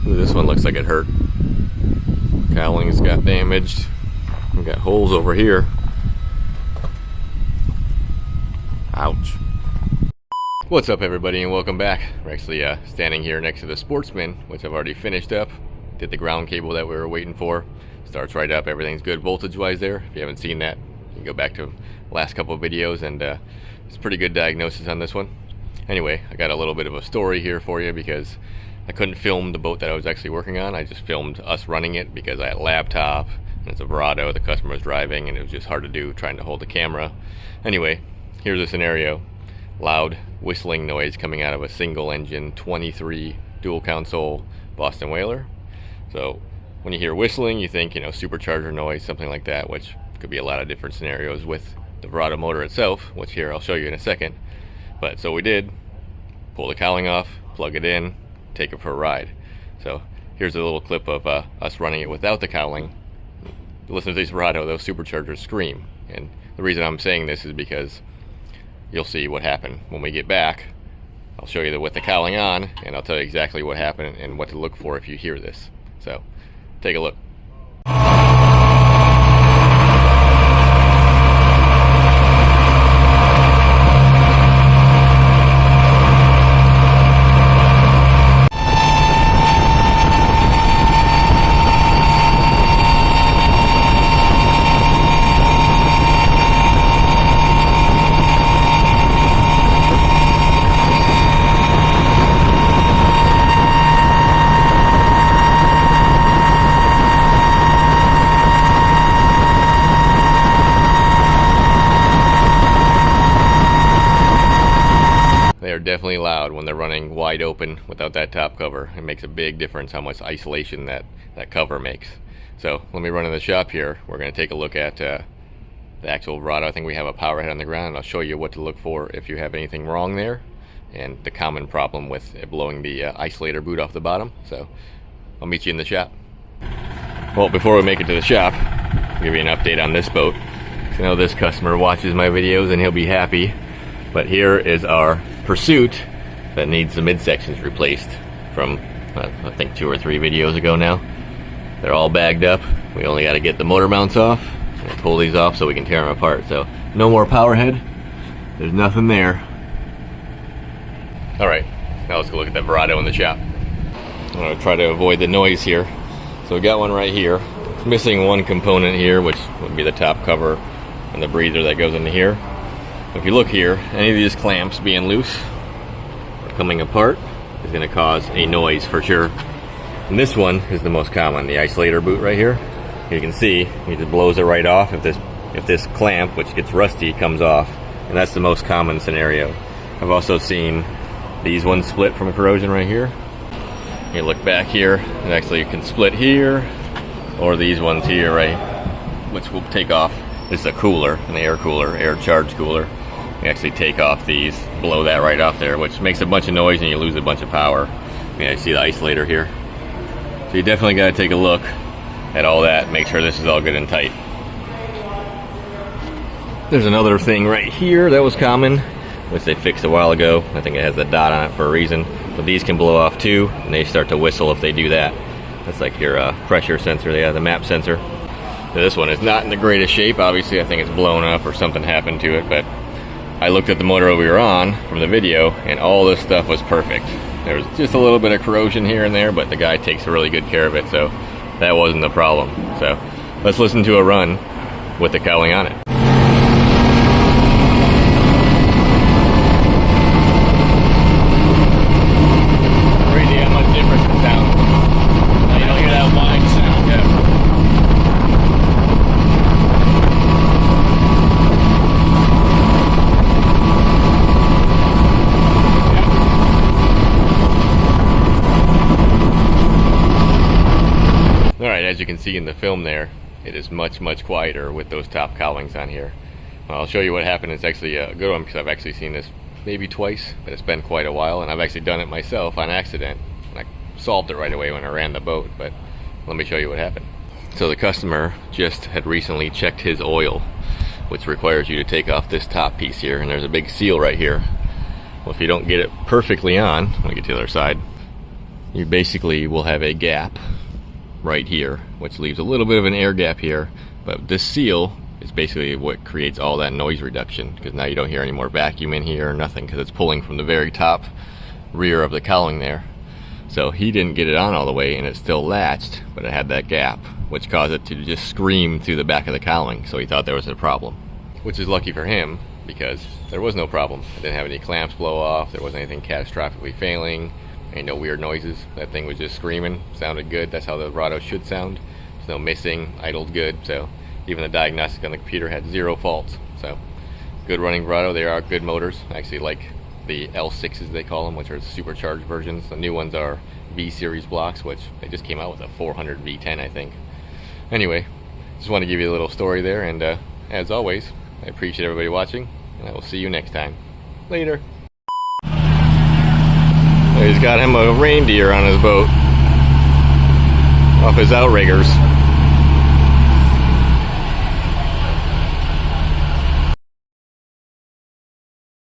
Ooh, this one looks like it hurt. Cowling's got damaged. We got holes over here. Ouch. What's up, everybody, and welcome back. We're actually standing here next to the Sportsman, which I've already finished up. Did the ground cable that we were waiting for. Starts right up. Everything's good voltage-wise there. If you haven't seen that, you can go back to the last couple of videos, and it's a pretty good diagnosis on this one. Anyway, I got a little bit of a story here for you because I couldn't film the boat that I was actually working on. I just filmed us running it because I had a laptop, and it's a Verado. The customer was driving, and it was just hard to do trying to hold the camera. Anyway, here's a scenario. Loud whistling noise coming out of a single engine 23 dual console Boston Whaler. So when you hear whistling, you think, supercharger noise, something like that, which could be a lot of different scenarios with the Verado motor itself, which here I'll show you in a second. But so we did pull the cowling off, plug it in, take it for a ride. So here's a little clip of us running it without the cowling. Listen to these Verado, those superchargers scream. And the reason I'm saying this is because you'll see what happened when we get back. I'll show you with the cowling on, and I'll tell you exactly what happened and what to look for if you hear this. So take a look. They are definitely loud when they're running wide open without that top cover. It makes a big difference how much isolation that cover makes. So let me run in the shop here. We're going to take a look at the actual Verado. I think we have a power head on the ground, and I'll show you what to look for if you have anything wrong there, and the common problem with it blowing the isolator boot off the bottom. So I'll meet you in the shop. Well, before we make it to the shop, I'll give you an update on this boat. I know this customer watches my videos and he'll be happy. But here is our Pursuit that needs the midsections replaced from I think 2 or 3 videos ago now. They're all bagged up. We only got to get the motor mounts off and pull these off so we can tear them apart. So no more power head. There's nothing there. Alright, now let's go look at the Verado in the shop. I'm going to try to avoid the noise here. So we got one right here. It's missing one component here, which would be the top cover and the breather that goes into here. If you look here, any of these clamps being loose or coming apart is going to cause a noise for sure. And this one is the most common, the isolator boot right here. You can see it just blows it right off if this clamp, which gets rusty, comes off. And that's the most common scenario. I've also seen these ones split from corrosion right here. You look back here, and actually you can split here, or these ones here, right, which will take off. This is a cooler, an air cooler, air charge cooler. You actually take off these, blow that right off there, which makes a bunch of noise and you lose a bunch of power. I see the isolator here. So you definitely got to take a look at all that, make sure this is all good and tight. There's another thing right here that was common, which they fixed a while ago. I think it has a dot on it for a reason. But these can blow off too, and they start to whistle if they do that. That's like your pressure sensor, the map sensor. So this one is not in the greatest shape. Obviously, I think it's blown up or something happened to it, but I looked at the motor we were on from the video, and all this stuff was perfect. There was just a little bit of corrosion here and there, but the guy takes really good care of it, so that wasn't the problem. So let's listen to a run with the cowling on it. Crazy how much difference it sounds. Now you don't hear that whine sound. Yeah. Alright, as you can see in the film there, it is much quieter with those top cowlings on here. Well, I'll show you what happened. It's actually a good one because I've actually seen this maybe twice, but it's been quite a while, and I've actually done it myself on accident. I solved it right away when I ran the boat, but let me show you what happened. So the customer just had recently checked his oil, which requires you to take off this top piece here, and there's a big seal right here. Well, if you don't get it perfectly on, let me get to the other side. you basically will have a gap right here, which leaves a little bit of an air gap here, but this seal is basically what creates all that noise reduction, because now you don't hear any more vacuum in here or nothing, because it's pulling from the very top rear of the cowling there. So he didn't get it on all the way and it still latched, but it had that gap, which caused it to just scream through the back of the cowling. So he thought there was a problem, which is lucky for him because there was no problem. I didn't have any clamps blow off, there wasn't anything catastrophically failing, ain't no weird noises. That thing was just screaming, sounded good. That's how the Verado should sound. There's no missing, idled good. So even the diagnostic on the computer had 0 faults. So good running Verado. They are good motors. I actually like the L6s they call them, which are the supercharged versions. The new ones are V series blocks, which they just came out with a 400 V10, I think. Anyway, just want to give you a little story there, and as always, I appreciate everybody watching, and I will see you next time. Later. He's got him a reindeer on his boat off his outriggers.